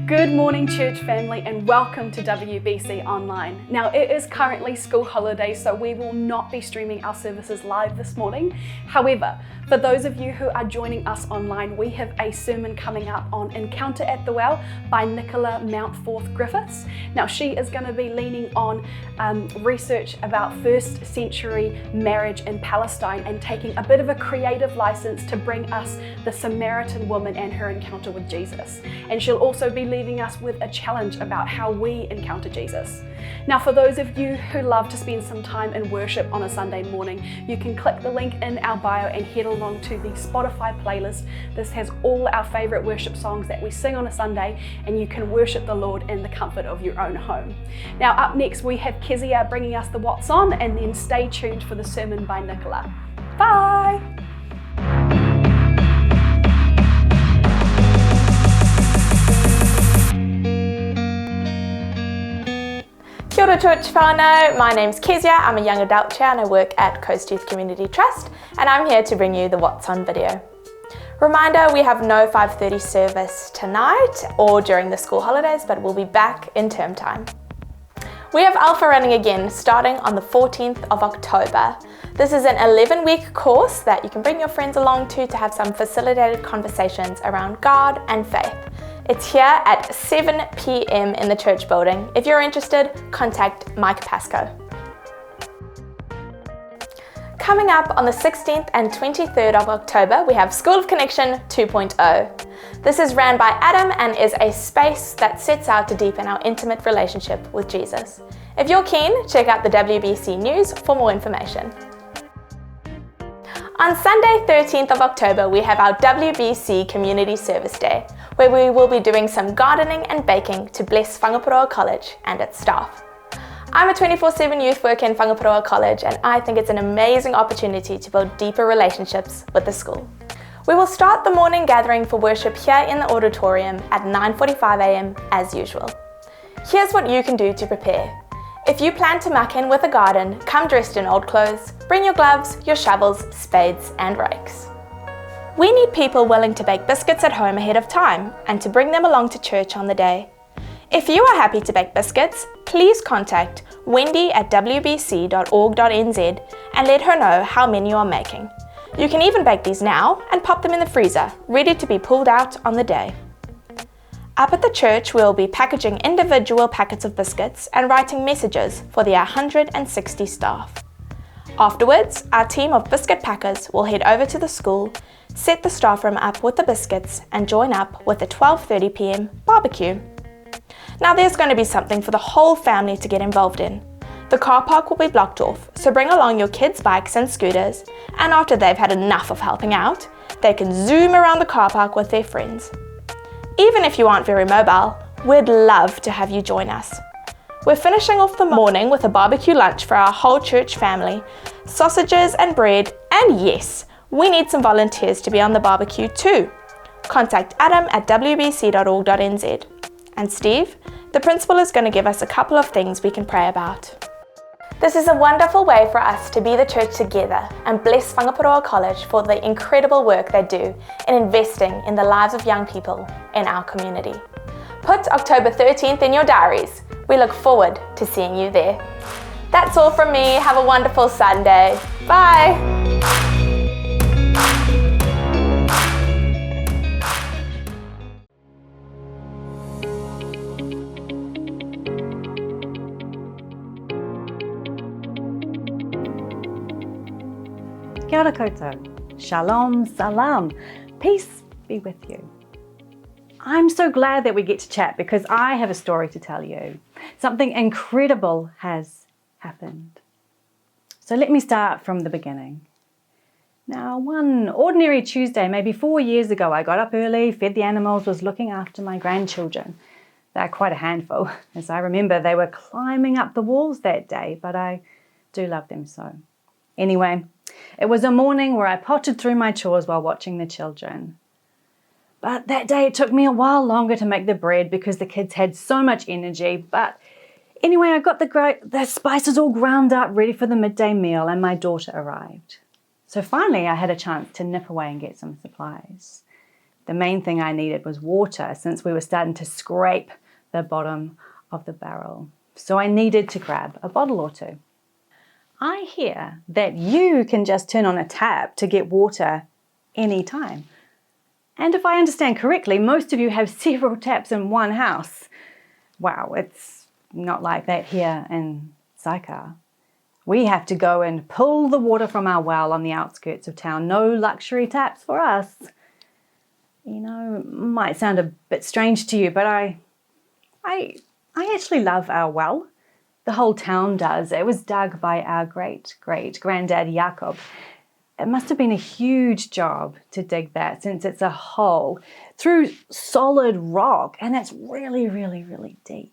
Good morning, church family, and welcome to WBC Online. Now, it is currently school holidays, so we will not be streaming our services live this morning. However, for those of you who are joining us online, we have a sermon coming up on Encounter at the Well by Nicola Mountfort Griffiths. Now, she is going to be leaning on research about first century marriage in Palestine and taking a bit of a creative license to bring us the Samaritan woman and her encounter with Jesus. And she'll also be leaving us with a challenge about how we encounter Jesus. Now, for those of you who love to spend some time in worship on a Sunday morning, you can click the link in our bio and head along to the Spotify playlist. This has all our favorite worship songs that we sing on a Sunday, and you can worship the Lord in the comfort of your own home. Now, up next we have Kezia bringing us the What's On, and then stay tuned for the sermon by Nicola. Bye! Kia ora church whānau, my name's Kezia, I'm a young adult chair and I work at Coast Youth Community Trust, and I'm here to bring you the What's On video. Reminder, we have no 5:30 service tonight or during the school holidays, but we'll be back in term time. We have Alpha running again, starting on the 14th of October. This is an 11-week course that you can bring your friends along to have some facilitated conversations around God and faith. It's here at 7 p.m. in the church building. If you're interested, contact Mike Pascoe. Coming up on the 16th and 23rd of October, we have School of Connection 2.0. This is ran by Adam and is a space that sets out to deepen our intimate relationship with Jesus. If you're keen, check out the WBC News for more information. On Sunday 13th of October, we have our WBC Community Service Day, where we will be doing some gardening and baking to bless Whangaparoa College and its staff. I'm a 24/7 youth worker in Whangaparoa College, and I think it's an amazing opportunity to build deeper relationships with the school. We will start the morning gathering for worship here in the auditorium at 9:45 a.m. as usual. Here's what you can do to prepare. If you plan to muck in with a garden, come dressed in old clothes, bring your gloves, your shovels, spades and rakes. We need people willing to bake biscuits at home ahead of time and to bring them along to church on the day. If you are happy to bake biscuits, please contact Wendy at wbc.org.nz and let her know how many you are making. You can even bake these now and pop them in the freezer, ready to be pulled out on the day. Up at the church, we'll be packaging individual packets of biscuits and writing messages for the 160 staff. Afterwards, our team of biscuit packers will head over to the school, set the staff room up with the biscuits and join up with the 12:30 p.m. barbecue. Now there's going to be something for the whole family to get involved in. The car park will be blocked off, so bring along your kids' bikes and scooters, and after they've had enough of helping out, they can zoom around the car park with their friends. Even if you aren't very mobile, we'd love to have you join us. We're finishing off the morning with a barbecue lunch for our whole church family, sausages and bread, and yes, we need some volunteers to be on the barbecue too. Contact Adam at wbc.org.nz. And Steve, the principal, is going to give us a couple of things we can pray about. This is a wonderful way for us to be the church together and bless Whangaparoa College for the incredible work they do in investing in the lives of young people in our community. Put October 13th in your diaries. We look forward to seeing you there. That's all from me. Have a wonderful Sunday. Bye. Kia ora koutou. Shalom, salam. Peace be with you. I'm so glad that we get to chat because I have a story to tell you. Something incredible has happened. So let me start from the beginning. Now, one ordinary Tuesday, maybe 4 years ago, I got up early, fed the animals, was looking after my grandchildren. They're quite a handful. As I remember, they were climbing up the walls that day, but I do love them so. Anyway, it was a morning where I pottered through my chores while watching the children. But that day it took me a while longer to make the bread because the kids had so much energy. But anyway, I got the spices all ground up, ready for the midday meal, and my daughter arrived. So finally I had a chance to nip away and get some supplies. The main thing I needed was water since we were starting to scrape the bottom of the barrel. So I needed to grab a bottle or two. I hear that you can just turn on a tap to get water anytime. And if I understand correctly, most of you have several taps in one house. Wow, it's not like that here in Sychar. We have to go and pull the water from our well on the outskirts of town. No luxury taps for us. You know, it might sound a bit strange to you, but I actually love our well. The whole town does. It was dug by our great-great-granddad Jacob. It must have been a huge job to dig that since it's a hole through solid rock and it's really, really, really deep.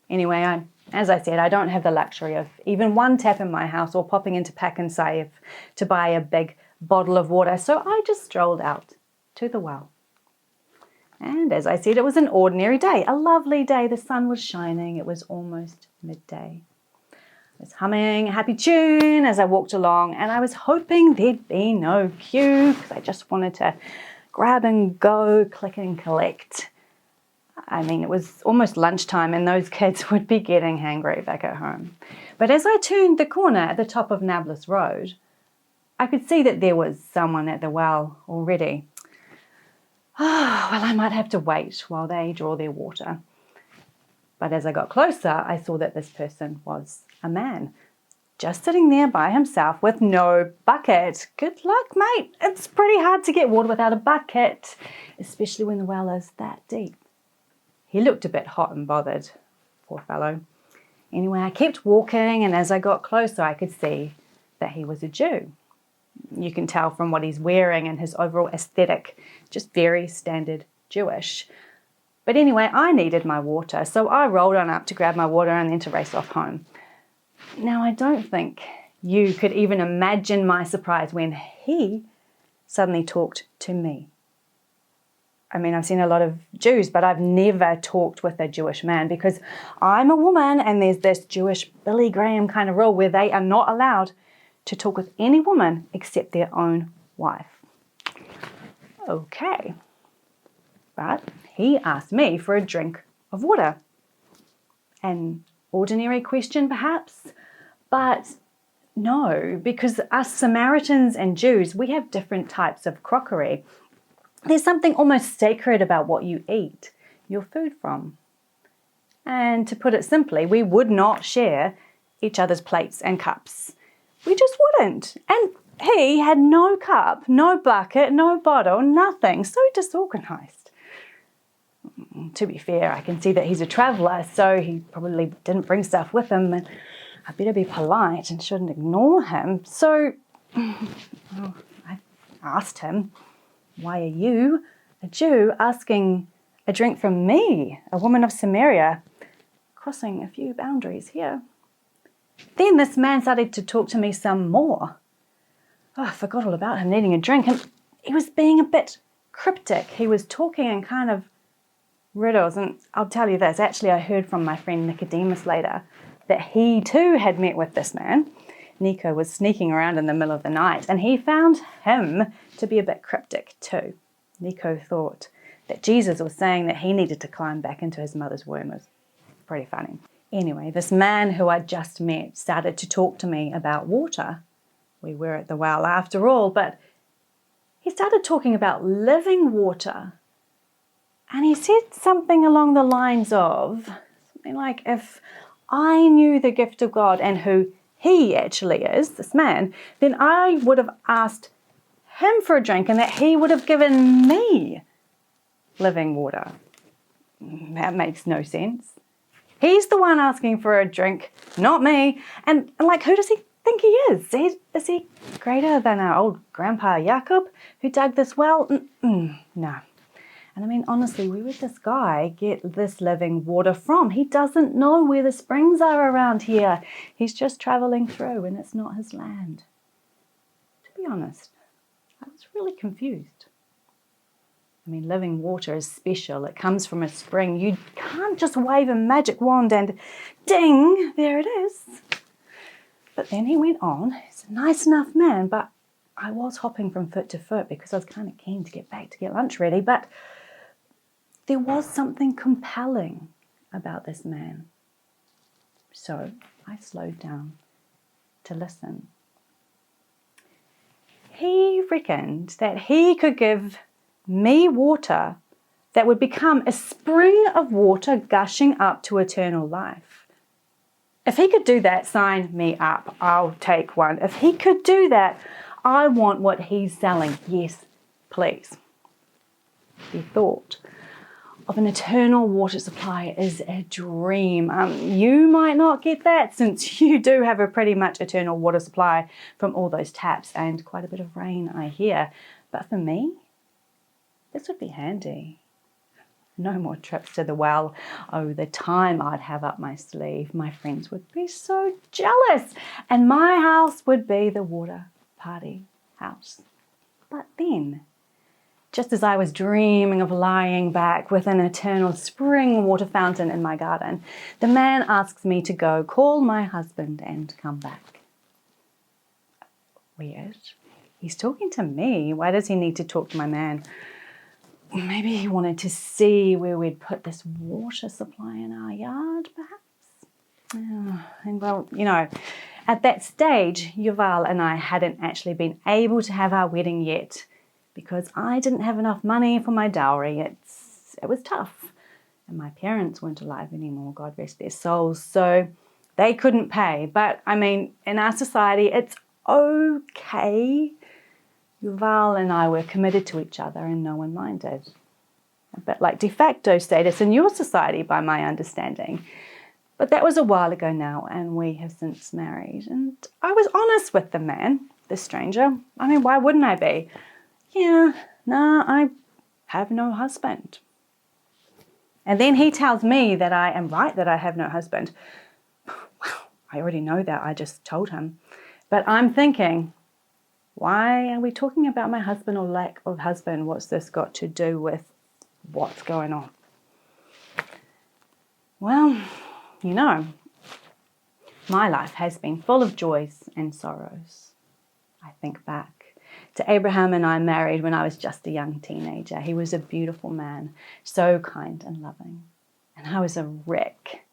Anyway, as I said, I don't have the luxury of even one tap in my house or popping into Pack and Save to buy a big bottle of water, so I just strolled out to the well. And as I said, it was an ordinary day, a lovely day. The sun was shining. It was almost midday. I was humming a happy tune as I walked along, and I was hoping there'd be no queue because I just wanted to grab and go, click and collect. I mean, it was almost lunchtime and those kids would be getting hangry back at home. But as I turned the corner at the top of Nablus Road, I could see that there was someone at the well already. Oh, well, I might have to wait while they draw their water. But as I got closer, I saw that this person was a man, just sitting there by himself with no bucket. Good luck, mate. It's pretty hard to get water without a bucket, especially when the well is that deep. He looked a bit hot and bothered, poor fellow. Anyway, I kept walking, and as I got closer, I could see that he was a Jew. You can tell from what he's wearing and his overall aesthetic, just very standard Jewish. But anyway, I needed my water, so I rolled on up to grab my water and then to race off home. Now, I don't think you could even imagine my surprise when he suddenly talked to me. I mean, I've seen a lot of Jews, but I've never talked with a Jewish man because I'm a woman and there's this Jewish Billy Graham kind of rule where they are not allowed to talk with any woman except their own wife. Okay. But he asked me for a drink of water. An ordinary question, perhaps? But no, because us Samaritans and Jews, we have different types of crockery. There's something almost sacred about what you eat your food from. And to put it simply, we would not share each other's plates and cups. We just wouldn't. And he had no cup, no bucket, no bottle, nothing. So disorganized. To be fair, I can see that he's a traveller, so he probably didn't bring stuff with him. And I better be polite and shouldn't ignore him. So I asked him, "Why are you, a Jew, asking a drink from me, a woman of Samaria, crossing a few boundaries here?" Then this man started to talk to me some more. Oh, I forgot all about him needing a drink, and he was being a bit cryptic. He was talking in kind of riddles, and I'll tell you this, actually I heard from my friend Nicodemus later that he too had met with this man. Nico was sneaking around in the middle of the night, and he found him to be a bit cryptic too. Nico thought that Jesus was saying that he needed to climb back into his mother's womb. It was pretty funny. Anyway, this man who I'd just met started to talk to me about water. We were at the well after all, but he started talking about living water. And he said something along the lines of, something like, if I knew the gift of God and who he actually is, this man, then I would have asked him for a drink and that he would have given me living water. That makes no sense. He's the one asking for a drink, not me. And like, who does he think he is? Is he greater than our old grandpa Jacob who dug this well? No. And I mean, honestly, where would this guy get this living water from? He doesn't know where the springs are around here. He's just traveling through and it's not his land. To be honest, I was really confused. I mean, living water is special. It comes from a spring. You can't just wave a magic wand and ding, there it is. But then he went on. He's a nice enough man, but I was hopping from foot to foot because I was kind of keen to get back to get lunch ready, but there was something compelling about this man. So I slowed down to listen. He reckoned that he could give me water that would become a spring of water gushing up to eternal life. If he could do that, sign me up. I'll take one. If he could do that, I want what he's selling. Yes, please. The thought of an eternal water supply is a dream. You might not get that since you do have a pretty much eternal water supply from all those taps and quite a bit of rain, I hear. But for me, this would be handy. No more trips to the well. Oh, the time I'd have up my sleeve. My friends would be so jealous. And my house would be the water party house. But then, just as I was dreaming of lying back with an eternal spring water fountain in my garden, the man asks me to go call my husband and come back. Weird. He's talking to me. Why does he need to talk to my man? Maybe he wanted to see where we'd put this water supply in our yard, perhaps? And well, at that stage, Yuval and I hadn't actually been able to have our wedding yet because I didn't have enough money for my dowry. It was tough. And my parents weren't alive anymore, God rest their souls, so they couldn't pay. But, in our society, it's okay. Yuval and I were committed to each other and no one minded. A bit like de facto status in your society, by my understanding. But that was a while ago now, and we have since married. And I was honest with the man, the stranger. Why wouldn't I be? I have no husband. And then he tells me that I am right that I have no husband. Well, I already know that, I just told him. But I'm thinking, why are we talking about my husband or lack of husband? What's this got to do with what's going on? Well, my life has been full of joys and sorrows. I think back to Abraham and I married when I was just a young teenager. He was a beautiful man, so kind and loving. And I was a wreck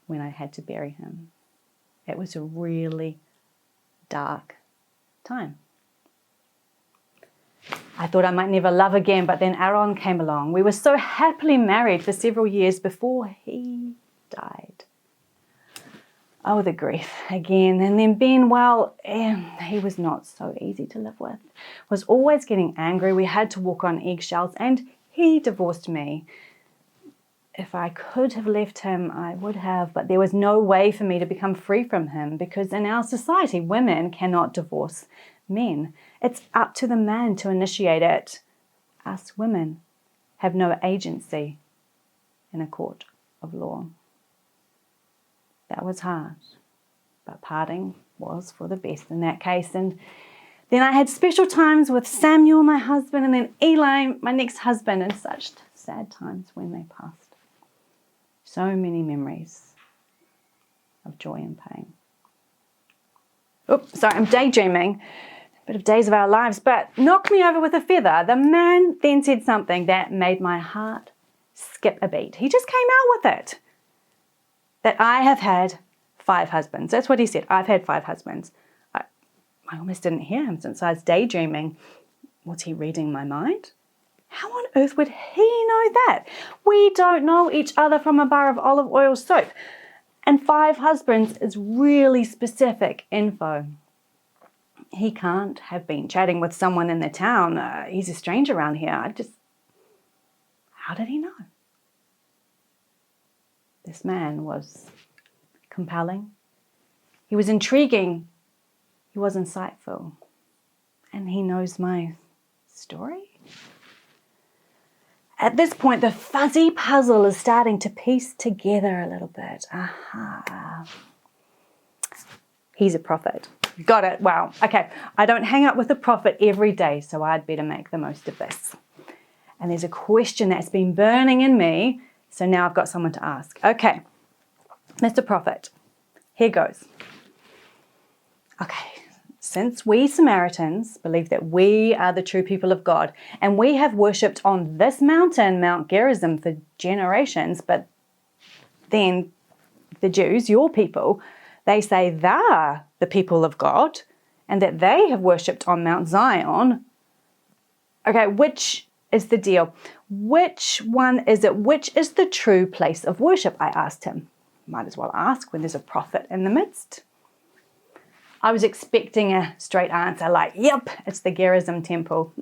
when I had to bury him. It was a really dark time. I thought I might never love again, but then Aaron came along. We were so happily married for several years before he died. Oh, the grief again. And then Ben, he was not so easy to live with. Was always getting angry. We had to walk on eggshells, and he divorced me. If I could have left him, I would have, but there was no way for me to become free from him because in our society, women cannot divorce men. It's up to the man to initiate it. Us women have no agency in a court of law. That was hard, but parting was for the best in that case. And then I had special times with Samuel, my husband, and then Eli, my next husband, and such sad times when they passed. So many memories of joy and pain. Oops, sorry, I'm daydreaming. A bit of days of our lives, but knocked me over with a feather. The man then said something that made my heart skip a beat. He just came out with it. That I have had 5 husbands. That's what he said. I've had 5 husbands. I almost didn't hear him since I was daydreaming. Was he reading my mind? How on earth would he know that? We don't know each other from a bar of olive oil soap. And 5 husbands is really specific info. He can't have been chatting with someone in the town. He's a stranger around here. How did he know? This man was compelling. He was intriguing. He was insightful. And he knows my story. At this point, the fuzzy puzzle is starting to piece together a little bit. Aha. He's a prophet. Got it. Wow. Okay. I don't hang out with a prophet every day, so I'd better make the most of this. And there's a question that's been burning in me, so now I've got someone to ask. Okay. Mr. Prophet, here goes. Okay. since we Samaritans believe that we are the true people of God, and we have worshipped on this mountain, Mount Gerizim, for generations, but then the Jews, your people, they say they're the people of God and that they have worshipped on Mount Zion. Okay, which is the deal? Which one is it? Which is the true place of worship? I asked him. Might as well ask when there's a prophet in the midst. I was expecting a straight answer like, yep, it's the Gerizim temple.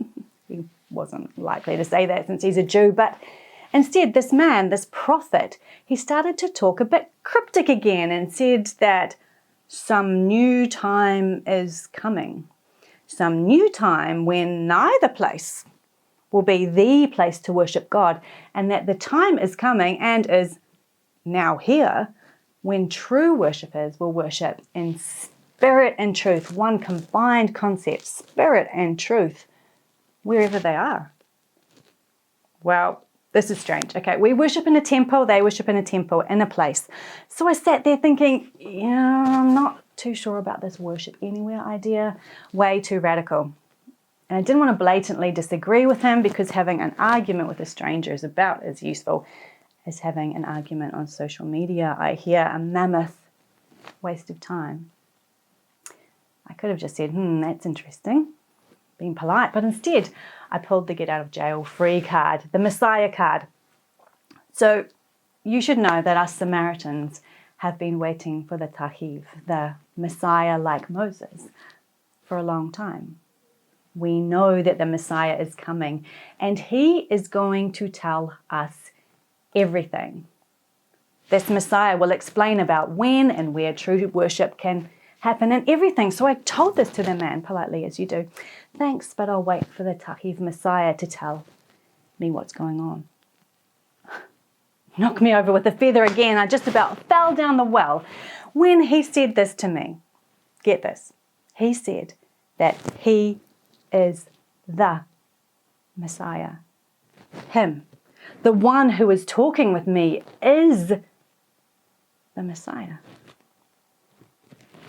He wasn't likely to say that since he's a Jew, but instead this man, this prophet, he started to talk a bit cryptic again and said that some new time is coming. Some new time when neither place will be the place to worship God, and that the time is coming and is now here when true worshippers will worship in spirit and truth, one combined concept, spirit and truth, wherever they are. Well, this is strange. Okay, we worship in a temple, they worship in a temple, in a place. So I sat there thinking, I'm not too sure about this worship anywhere idea, way too radical. And I didn't want to blatantly disagree with him because having an argument with a stranger is about as useful as having an argument on social media. I hear a mammoth waste of time. I could have just said, that's interesting, being polite, but instead I pulled the get out of jail free card, the Messiah card. So you should know that us Samaritans have been waiting for the Tahiv, the Messiah like Moses, for a long time. We know that the Messiah is coming and he is going to tell us everything. This Messiah will explain about when and where true worship can happen and everything. So I told this to the man politely, as you do. Thanks, but I'll wait for the Tahiv Messiah to tell me what's going on. Knock me over with a feather again. I just about fell down the well when he said this to me. Get this. He said that he is the Messiah. Him. The one who is talking with me is the Messiah.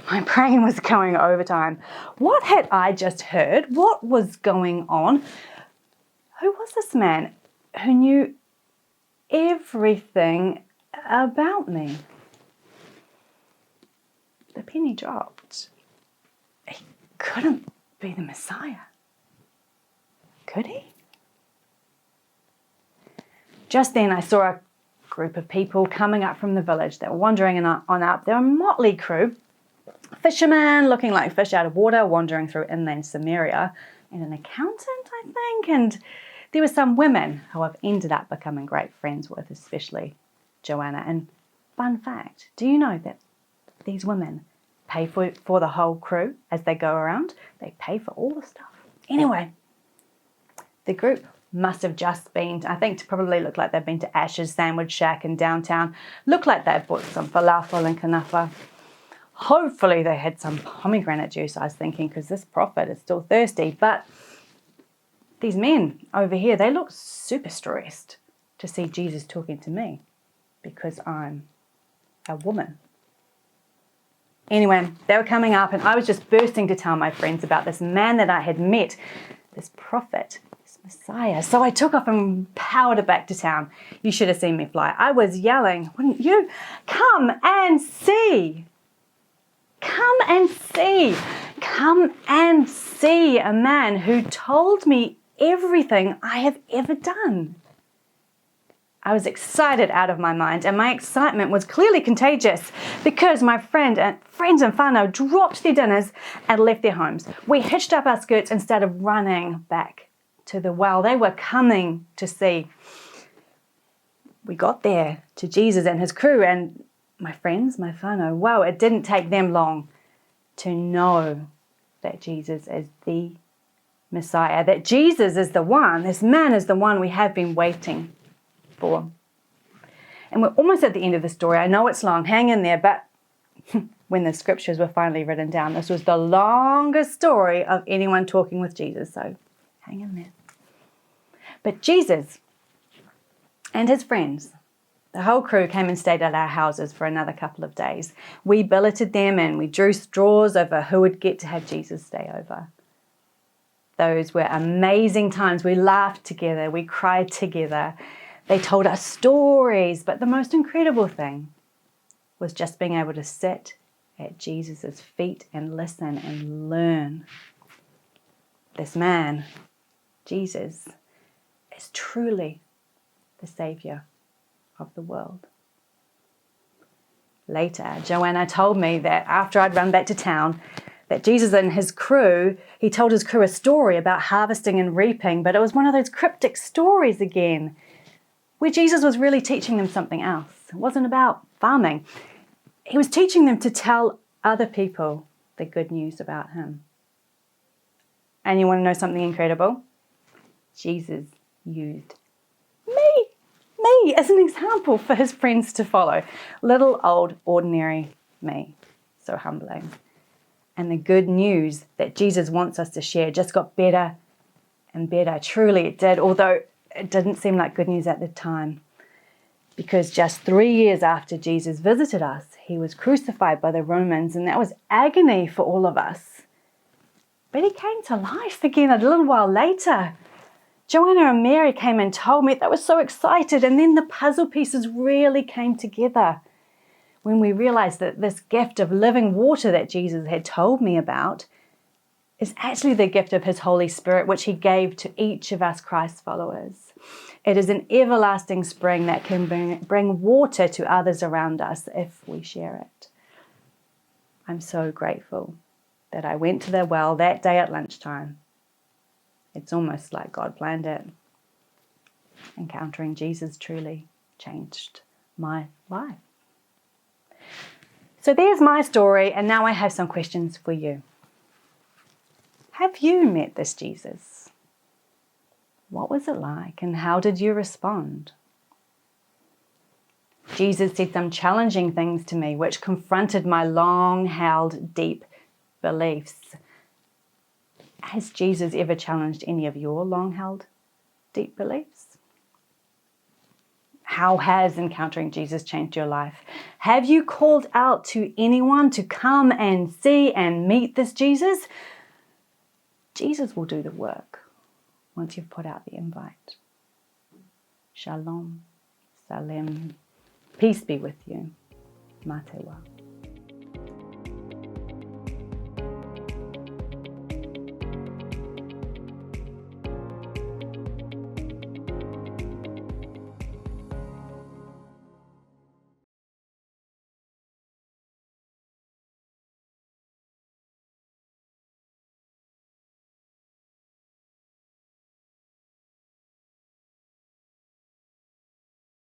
My brain was going overtime. What had I just heard? What was going on? Who was this man who knew everything about me? The penny dropped. He couldn't be the Messiah. Could he? Just then I saw a group of people coming up from the village. They were wandering on up. They were a motley crew. Fishermen looking like fish out of water, wandering through inland Samaria, and an accountant, I think. And there were some women who I've ended up becoming great friends with, especially Joanna. And fun fact, do you know that these women pay for the whole crew as they go around? They pay for all the stuff. Anyway, the group must have just been, I think, to probably look like they've been to Ash's Sandwich Shack in downtown. Looked like they've bought some falafel and kanafa. Hopefully they had some pomegranate juice, I was thinking, because this prophet is still thirsty. But these men over here, they look super stressed to see Jesus talking to me because I'm a woman. Anyway, they were coming up and I was just bursting to tell my friends about this man that I had met, this prophet, this Messiah. So I took off and powered it back to town. You should have seen me fly. I was yelling, wouldn't you? Come and see. Come and see. Come and see a man who told me everything I have ever done. I was excited out of my mind, and my excitement was clearly contagious because my friends and whānau dropped their dinners and left their homes. We hitched up our skirts and started running back to the well. They were coming to see. We got there to Jesus and his crew, and my friends, my whānau, wow, it didn't take them long to know that Jesus is the Messiah, that Jesus is the one, this man is the one we have been waiting for. And we're almost at the end of the story. I know it's long, hang in there, but when the scriptures were finally written down, this was the longest story of anyone talking with Jesus, so hang in there. But Jesus and his friends, The whole crew came and stayed at our houses for another couple of days. We billeted them and we drew straws over who would get to have Jesus stay over. Those were amazing times. We laughed together, we cried together. They told us stories, but the most incredible thing was just being able to sit at Jesus' feet and listen and learn. This man, Jesus, is truly the Saviour of the world. Later, Joanna told me that after I'd run back to town, that Jesus and his crew, he told his crew a story about harvesting and reaping, but it was one of those cryptic stories again, where Jesus was really teaching them something else. It wasn't about farming. He was teaching them to tell other people the good news about him. And you want to know something incredible? Jesus used me as an example for his friends to follow. Little old ordinary me. So humbling. And the good news that Jesus wants us to share just got better and better. Truly it did, although it didn't seem like good news at the time. Because just 3 years after Jesus visited us, he was crucified by the Romans, and that was agony for all of us. But he came to life again a little while later. Joanna and Mary came and told me. They were so excited, and then the puzzle pieces really came together when we realized that this gift of living water that Jesus had told me about is actually the gift of his Holy Spirit, which he gave to each of us Christ followers. It is an everlasting spring that can bring water to others around us if we share it. I'm so grateful that I went to the well that day at lunchtime. It's almost like God planned it. Encountering Jesus truly changed my life. So there's my story, and now I have some questions for you. Have you met this Jesus? What was it like, and how did you respond? Jesus said some challenging things to me, which confronted my long-held deep beliefs. Has Jesus ever challenged any of your long-held deep beliefs? How has encountering Jesus changed your life? Have you called out to anyone to come and see and meet this Jesus? Jesus will do the work once you've put out the invite. Shalom, Salem. Peace be with you. Matewa.